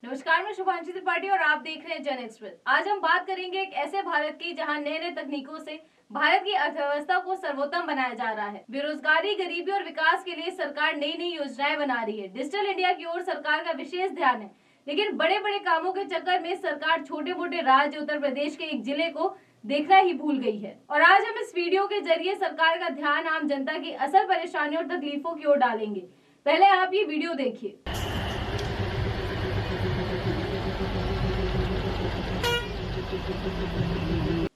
नमस्कार, मैं शुभांशी त्रिपाठी और आप देख रहे हैं जन एक्सप्रेस। आज हम बात करेंगे एक ऐसे भारत की जहां नए नए तकनीकों से भारत की अर्थव्यवस्था को सर्वोत्तम बनाया जा रहा है। बेरोजगारी, गरीबी और विकास के लिए सरकार नई नई योजनाएं बना रही है। डिजिटल इंडिया की ओर सरकार का विशेष ध्यान है, लेकिन बड़े बड़े कामों के चक्कर में सरकार छोटे मोटे राज्य उत्तर प्रदेश के एक जिले को देखना ही भूल गई है। और आज हम इस वीडियो के जरिए सरकार का ध्यान आम जनता की असल परेशानियों और तकलीफों की ओर डालेंगे। पहले आप ये वीडियो देखिए।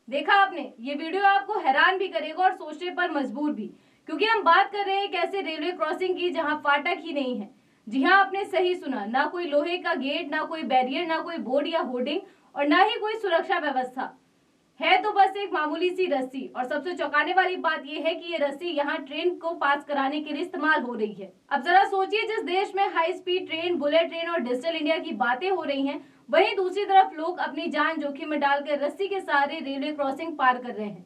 देखा आपने, ये वीडियो आपको हैरान भी करेगा और सोचने पर मजबूर भी, क्योंकि हम बात कर रहे हैं एक ऐसे रेलवे क्रॉसिंग की जहां फाटक ही नहीं है। जी हाँ, आपने सही सुना, ना कोई लोहे का गेट, ना कोई बैरियर, ना कोई बोर्ड या होर्डिंग और ना ही कोई सुरक्षा व्यवस्था है, तो बस एक मामूली सी रस्सी। और सबसे चौंकाने वाली बात यह है कि ये रस्सी यहाँ ट्रेन को पास कराने के लिए इस्तेमाल हो रही है। अब जरा सोचिए, जिस देश में high speed train, bullet train और डिजिटल इंडिया की बातें हो रही हैं, वहीं दूसरी तरफ लोग अपनी जान जोखिम में डालकर रस्सी के सहारे रेलवे क्रॉसिंग पार कर रहे हैं।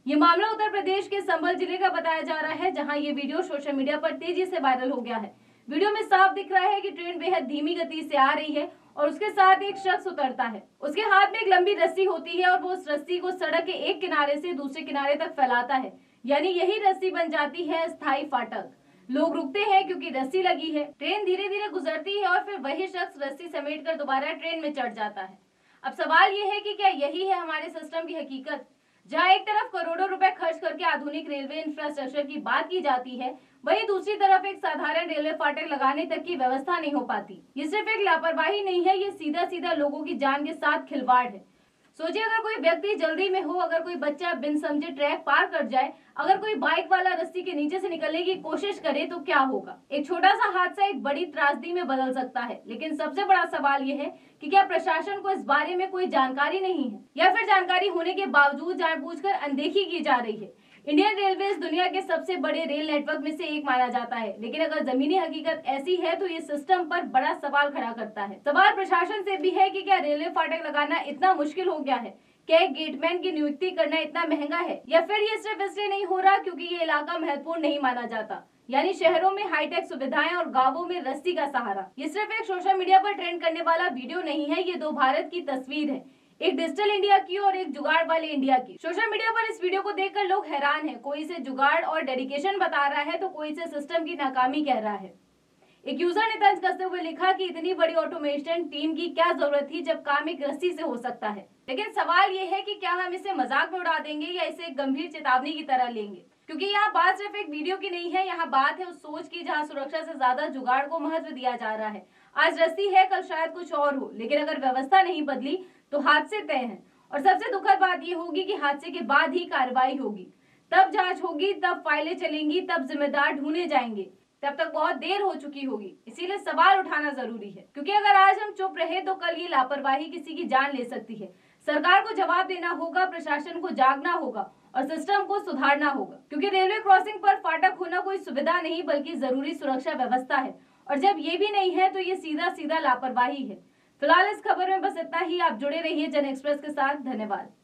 ये मामला उत्तर प्रदेश के संभल जिले का बताया जा रहा है, जहां ये वीडियो सोशल मीडिया पर तेजी से वायरल हो गया है। वीडियो में साफ दिख रहा है कि ट्रेन बेहद धीमी गति से आ रही है और उसके साथ एक शख्स उतरता है। उसके हाथ में एक लंबी रस्सी होती है और वो उस रस्सी को सड़क के एक किनारे से दूसरे किनारे तक फैलाता है, यानी यही रस्सी बन जाती है स्थायी फाटक। लोग रुकते हैं क्योंकि रस्सी लगी है। ट्रेन धीरे धीरे गुजरती है और फिर वही शख्स रस्सी समेटकर दोबारा ट्रेन में चढ़ जाता है। अब सवाल ये है कि क्या यही है हमारे सिस्टम की हकीकत, जहां एक तरफ करोड़ों रुपए खर्च करके आधुनिक रेलवे इंफ्रास्ट्रक्चर की बात की जाती है, वहीं दूसरी तरफ एक साधारण रेलवे फाटक लगाने तक की व्यवस्था नहीं हो पाती। ये सिर्फ एक लापरवाही नहीं है, ये सीधा सीधा लोगों की जान के साथ खिलवाड़ है। सोचिए, अगर कोई व्यक्ति जल्दी में हो, अगर कोई बच्चा बिन समझे ट्रैक पार कर जाए, अगर कोई बाइक वाला रस्सी के नीचे से निकलने की कोशिश करे, तो क्या होगा। एक छोटा सा हादसा एक बड़ी त्रासदी में बदल सकता है। लेकिन सबसे बड़ा सवाल यह है कि क्या प्रशासन को इस बारे में कोई जानकारी नहीं है, या फिर जानकारी होने के बावजूद जानबूझकर अनदेखी की जा रही है। इंडियन रेलवे दुनिया के सबसे बड़े रेल नेटवर्क में से एक माना जाता है, लेकिन अगर जमीनी हकीकत ऐसी है तो ये सिस्टम पर बड़ा सवाल खड़ा करता है। सवाल प्रशासन से भी है कि क्या रेलवे फाटक लगाना इतना मुश्किल हो गया है, क्या एक गेटमैन की नियुक्ति करना इतना महंगा है, या फिर ये सिर्फ इसलिए नहीं हो रहा क्योंकि ये इलाका महत्वपूर्ण नहीं माना जाता, यानी शहरों में हाईटेक सुविधाएं और गांवों में रस्सी का सहारा। ये सिर्फ एक सोशल मीडिया पर ट्रेंड करने वाला वीडियो नहीं है, ये दो भारत की तस्वीर है, एक डिजिटल इंडिया की और एक जुगाड़ वाले इंडिया की। सोशल मीडिया पर इस वीडियो को देखकर लोग हैरान हैं। कोई इसे जुगाड़ और डेडिकेशन बता रहा है, तो कोई इसे सिस्टम की नाकामी कह रहा है। एक यूजर ने तंज कसते हुए लिखा कि इतनी बड़ी ऑटोमेशन टीम की क्या जरूरत थी जब काम एक रस्सी से हो सकता है। लेकिन सवाल ये है कि क्या हम इसे मजाक में उड़ा देंगे या इसे एक गंभीर चेतावनी की तरह लेंगे, क्योंकि यहाँ बात सिर्फ एक वीडियो की नहीं है, यहाँ बात है उस सोच की जहाँ सुरक्षा से ज्यादा जुगाड़ को महत्व दिया जा रहा है। आज रस्सी है, कल शायद कुछ और हो, लेकिन अगर व्यवस्था नहीं बदली तो हादसे तय हैं। और सबसे दुखद बात यह होगी कि हादसे के बाद ही कार्रवाई होगी, तब जांच होगी, तब फाइलें चलेंगी, तब जिम्मेदार ढूंढे जाएंगे, तब तक बहुत देर हो चुकी होगी। इसीलिए सवाल उठाना जरूरी है, क्योंकि अगर आज हम चुप रहे तो कल ये लापरवाही किसी की जान ले सकती है। सरकार को जवाब देना होगा, प्रशासन को जागना होगा और सिस्टम को सुधारना होगा, क्योंकि रेलवे क्रॉसिंग पर फाटक होना कोई सुविधा नहीं बल्कि जरूरी सुरक्षा व्यवस्था है। और जब ये भी नहीं है तो ये सीधा सीधा लापरवाही है। फिलहाल इस खबर में बस इतना ही। आप जुड़े रहिए जन एक्सप्रेस के साथ। धन्यवाद।